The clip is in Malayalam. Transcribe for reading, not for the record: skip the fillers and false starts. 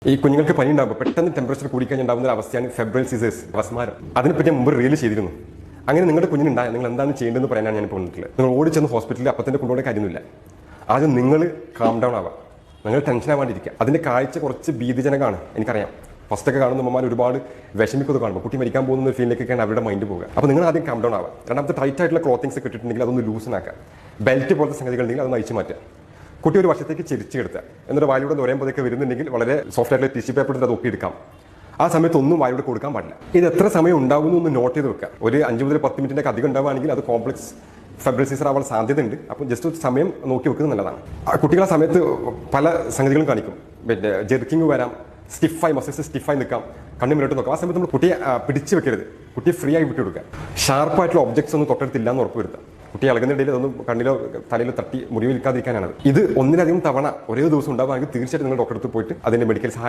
ഈ കുഞ്ഞുങ്ങൾക്ക് പനി ഉണ്ടാകുമ്പോൾ പെട്ടെന്ന് ടെമ്പറേച്ചർ കൂടിക്കഴിഞ്ഞാൽ ഉണ്ടാകുന്ന ഒരു അവസ്ഥയാണ് ഫെബ്രൽ സീസേഴ്സ്, അപസ്മാരം. അതിനെപ്പറ്റി മുമ്പ് റീൽ ചെയ്തിരുന്നു. അങ്ങനെ നിങ്ങളുടെ കുഞ്ഞിനുണ്ടായ നിങ്ങൾ എന്താണ് ചെയ്യേണ്ടതെന്ന് പറയാനാണ് ഞാൻ ഇപ്പോൾ വന്നിട്ടുള്ളത്. നിങ്ങൾ ഓടിച്ചെന്ന് ഹോസ്പിറ്റലിൽ അപ്പം തന്നെ കൊണ്ടുപോകേണ്ട കാര്യമൊന്നുമില്ല. ആദ്യം നിങ്ങൾ കാം ഡൗൺ ആവാം, നിങ്ങൾ ടെൻഷൻ ആവാണ്ടിരിക്കുക. അതിൻ്റെ കാഴ്ച കുറച്ച് ഭീതിജനകമാണ്, എനിക്കറിയാം. ഫസ്റ്റൊക്കെ കാണുന്ന അമ്മമാർ ഒരുപാട് വിഷമിക്കുന്നത് കാണുമ്പോൾ കുട്ടി മരിക്കാൻ പോകുന്ന ഒരു ഫീലിലേക്കൊക്കെയാണ് അവരുടെ മൈൻഡ് പോകുക. അപ്പോൾ നിങ്ങൾ ആദ്യം കാം ഡൗൺ ആവാം. രണ്ടാമത്തെ ടൈറ്റ് ആയിട്ടുള്ള ക്ലോത്തിങ്സ് ഒക്കെ ഇട്ടിട്ടുണ്ടെങ്കിൽ അതൊന്ന് ലൂസനാക്കുക. ബെൽറ്റ് പോലത്തെ സംഗതികൾ ഉണ്ടെങ്കിൽ അത് നയിച്ച് മാറ്റുക. കുട്ടി ഒരു വർഷത്തേക്ക് ചിരിച്ചു കിടത്തുക. എന്നിട്ട് വായിലൂടെ നുരയുമ്പോഴൊക്കെ വരുന്നുണ്ടെങ്കിൽ വളരെ സോഫ്റ്റ് ആയിട്ടുള്ള ടിഷ്യൂ പേപ്പർ എടുത്ത് അത് ഒപ്പിയെടുക്കാം. ആ സമയത്ത് ഒന്നും വായിലൂടെ കൊടുക്കാൻ പാടില്ല. ഇത് എത്ര സമയം ഉണ്ടാകുന്നു എന്ന് നോട്ട് ചെയ്ത് വെക്കുക. ഒരു 5 മുതൽ 10 മിനിറ്റിൻ്റെ അധികം ഉണ്ടാവുകയാണെങ്കിൽ അത് കോംപ്ലക്സ് ഫെബ്രൽ സീസർ ആവാൻ സാധ്യതയുണ്ട്. അപ്പോൾ ജസ്റ്റ് ഒരു സമയം നോക്കി വെക്കുന്നത് നല്ലതാണ്. കുട്ടികളെ സമയത്ത് പല സംഗതികളും കാണിക്കും. പിന്നെ ജെർക്കിങ് വരാം, സ്റ്റിഫായി മസിൽസ് സ്റ്റിഫായി നിൽക്കാം, കണ്ണു മുന്നോട്ട് നോക്കാം. ആ സമയത്ത് നമ്മൾ കുട്ടിയെ പിടിച്ച് വെക്കരുത്, കുട്ടിയെ ഫ്രീ ആയി വിട്ടു കൊടുക്കുക. ഷാർപ്പായിട്ടുള്ള ഒബ്ജക്ട്സ് ഒന്നും തൊട്ടടുത്തില്ല എന്ന് ഉറപ്പ് വരുത്തുക. കുട്ടി ഇളകുന്നിടയിൽ അതൊന്നും കണ്ണിലോ തലയിലോ തട്ടി മുറിവിൽക്കാതിരിക്കാനാണ്. ഇത് ഒന്നിലധികം തവണ ഒരേ ദിവസം ഉണ്ടാവുകയാണെങ്കിൽ തീർച്ചയായിട്ടും നിങ്ങൾ ഡോക്ടറെ അടുത്ത് പോയിട്ട് അതിൻ്റെ മെഡിക്കൽ സഹായം